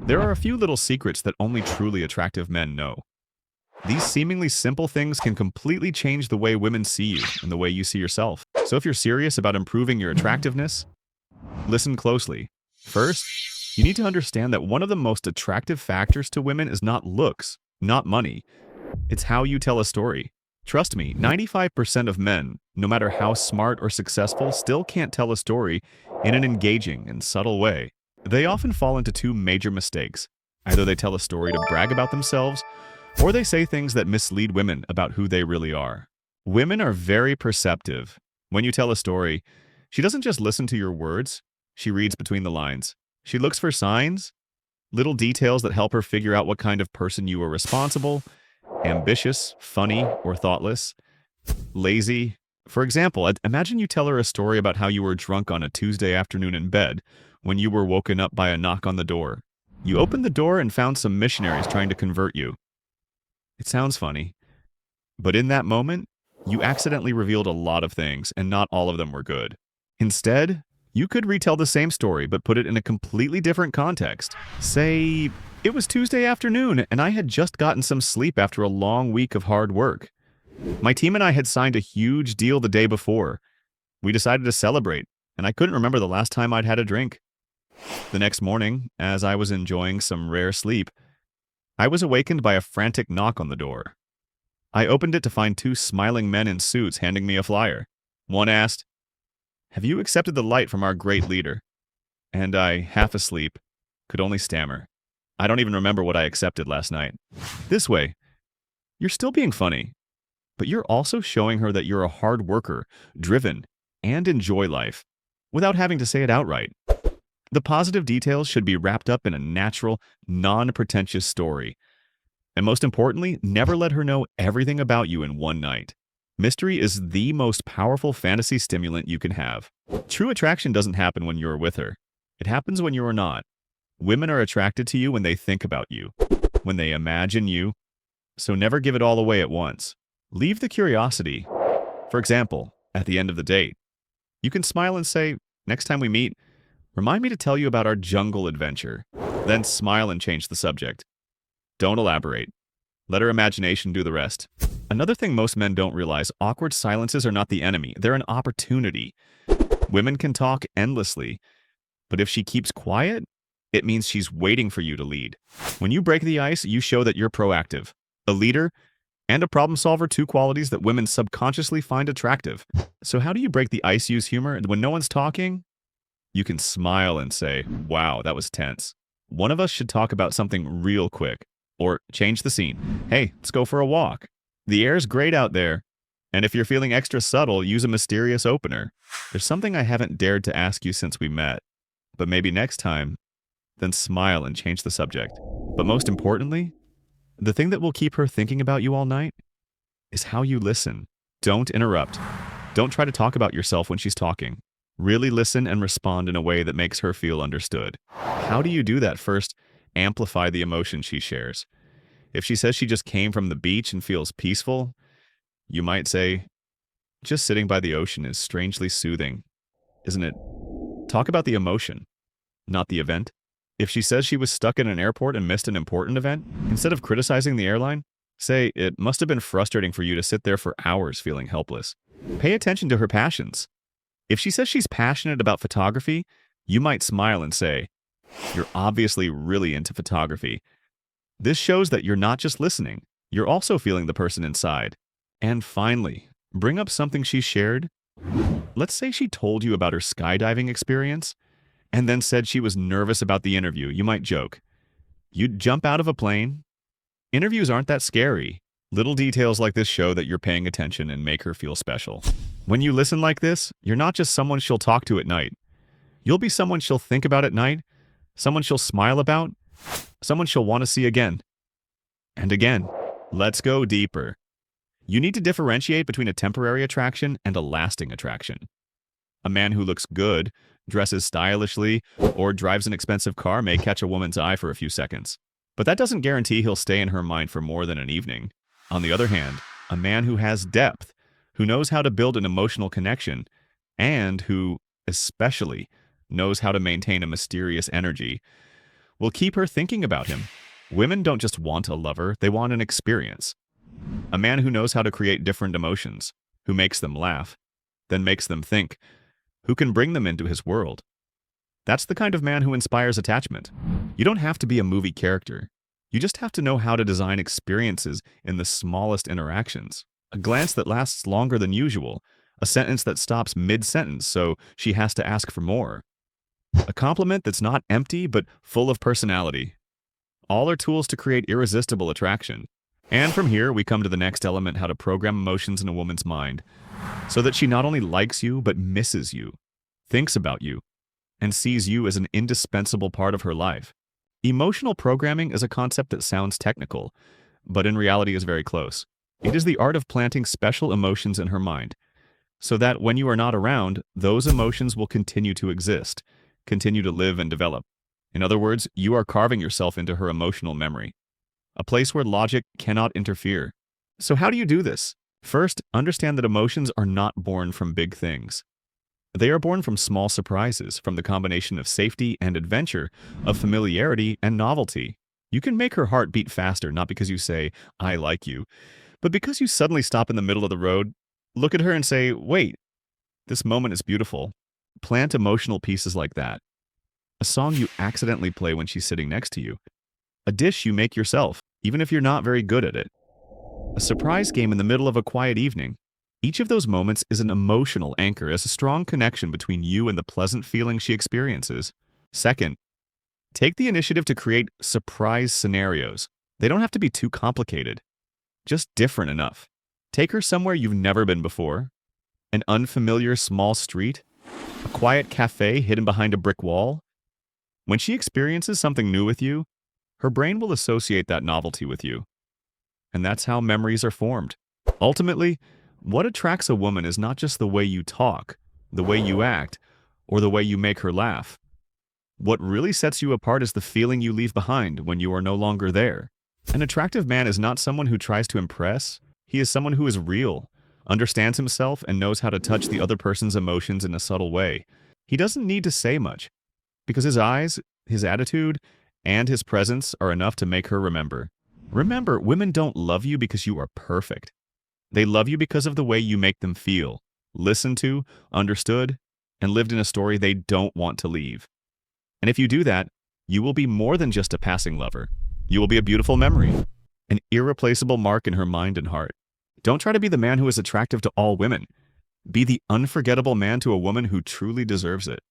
There are a few little secrets that only truly attractive men know. These seemingly simple things can completely change the way women see you and the way you see yourself. So if you're serious about improving your attractiveness, listen closely. First, you need to understand that one of the most attractive factors to women is not looks, not money. It's how you tell a story. Trust me, 95% of men, no matter how smart or successful, still can't tell a story in an engaging and subtle way. They often fall into two major mistakes. Either they tell a story to brag about themselves, or they say things that mislead women about who they really are. Women are very perceptive. When you tell a story, she doesn't just listen to your words, she reads between the lines. She looks for signs, little details that help her figure out what kind of person you are: responsible, ambitious, funny, or thoughtless, lazy. For example, imagine you tell her a story about how you were drunk on a Tuesday afternoon in bed when you were woken up by a knock on the door. You opened the door and found some missionaries trying to convert you. It sounds funny, but in that moment, you accidentally revealed a lot of things, and not all of them were good. Instead, you could retell the same story but put it in a completely different context. Say, it was Tuesday afternoon and I had just gotten some sleep after a long week of hard work. My team and I had signed a huge deal the day before. We decided to celebrate, and I couldn't remember the last time I'd had a drink. The next morning, as I was enjoying some rare sleep, I was awakened by a frantic knock on the door. I opened it to find two smiling men in suits handing me a flyer. One asked, "Have you accepted the light from our great leader?" And I, half asleep, could only stammer, "I don't even remember what I accepted last night." This way, you're still being funny, but you're also showing her that you're a hard worker, driven, and enjoy life, without having to say it outright. The positive details should be wrapped up in a natural, non-pretentious story. And most importantly, never let her know everything about you in one night. Mystery is the most powerful fantasy stimulant you can have. True attraction doesn't happen when you're with her. It happens when you are not. Women are attracted to you when they think about you, when they imagine you. So never give it all away at once. Leave the curiosity. For example, at the end of the date, you can smile and say, "Next time we meet, remind me to tell you about our jungle adventure." Then smile and change the subject. Don't elaborate. Let her imagination do the rest. Another thing most men don't realize: awkward silences are not the enemy. They're an opportunity. Women can talk endlessly, but if she keeps quiet, it means she's waiting for you to lead. When you break the ice, you show that you're proactive, a leader, and a problem solver, two qualities that women subconsciously find attractive. So how do you break the ice? Use humor. When no one's talking, you can smile and say, "Wow, that was tense. One of us should talk about something real quick." Or change the scene. "Hey, let's go for a walk. The air's great out there." And if you're feeling extra subtle, use a mysterious opener. "There's something I haven't dared to ask you since we met, but maybe next time." Then smile and change the subject. But most importantly, the thing that will keep her thinking about you all night is how you listen. Don't interrupt. Don't try to talk about yourself when she's talking. Really listen and respond in a way that makes her feel understood. How do you do that? First, amplify the emotion she shares. If she says she just came from the beach and feels peaceful, you might say, "Just sitting by the ocean is strangely soothing, isn't it?" Talk about the emotion, not the event. If she says she was stuck in an airport and missed an important event, instead of criticizing the airline, say, "It must have been frustrating for you to sit there for hours feeling helpless." Pay attention to her passions. If she says she's passionate about photography, you might smile and say, "You're obviously really into photography." This shows that you're not just listening, you're also feeling the person inside. And finally, bring up something she shared. Let's say she told you about her skydiving experience and then said she was nervous about the interview. You might joke, "You'd jump out of a plane? Interviews aren't that scary." Little details like this show that you're paying attention and make her feel special. When you listen like this, you're not just someone she'll talk to at night. You'll be someone she'll think about at night, someone she'll smile about, someone she'll want to see again and again. Let's go deeper. You need to differentiate between a temporary attraction and a lasting attraction. A man who looks good, dresses stylishly, or drives an expensive car may catch a woman's eye for a few seconds, but that doesn't guarantee he'll stay in her mind for more than an evening. On the other hand, a man who has depth, who knows how to build an emotional connection, and who, especially, knows how to maintain a mysterious energy, will keep her thinking about him. Women don't just want a lover, they want an experience. A man who knows how to create different emotions, who makes them laugh, then makes them think, who can bring them into his world. That's the kind of man who inspires attachment. You don't have to be a movie character. You just have to know how to design experiences in the smallest interactions. A glance that lasts longer than usual, a sentence that stops mid-sentence so she has to ask for more. A compliment that's not empty but full of personality. All are tools to create irresistible attraction. And from here, we come to the next element: how to program emotions in a woman's mind, so that she not only likes you, but misses you, thinks about you, and sees you as an indispensable part of her life. Emotional programming is a concept that sounds technical, but in reality is very close. It is the art of planting special emotions in her mind, so that when you are not around, those emotions will continue to exist, continue to live and develop. In other words, you are carving yourself into her emotional memory, a place where logic cannot interfere. So how do you do this? First, understand that emotions are not born from big things. They are born from small surprises, from the combination of safety and adventure, of familiarity and novelty. You can make her heart beat faster, not because you say, "I like you," but because you suddenly stop in the middle of the road, look at her and say, "Wait, this moment is beautiful." Plant emotional pieces like that. A song you accidentally play when she's sitting next to you. A dish you make yourself, even if you're not very good at it. A surprise game in the middle of a quiet evening. Each of those moments is an emotional anchor, as a strong connection between you and the pleasant feeling she experiences. Second, take the initiative to create surprise scenarios. They don't have to be too complicated, just different enough. Take her somewhere you've never been before. An unfamiliar small street, a quiet cafe hidden behind a brick wall. When she experiences something new with you, her brain will associate that novelty with you. And that's how memories are formed. Ultimately, what attracts a woman is not just the way you talk, the way you act, or the way you make her laugh. What really sets you apart is the feeling you leave behind when you are no longer there. An attractive man is not someone who tries to impress. He is someone who is real, understands himself, and knows how to touch the other person's emotions in a subtle way. He doesn't need to say much, because his eyes, his attitude, and his presence are enough to make her remember. Remember, women don't love you because you are perfect. They love you because of the way you make them feel, listened to, understood, and lived in a story they don't want to leave. And if you do that, you will be more than just a passing lover. You will be a beautiful memory, an irreplaceable mark in her mind and heart. Don't try to be the man who is attractive to all women. Be the unforgettable man to a woman who truly deserves it.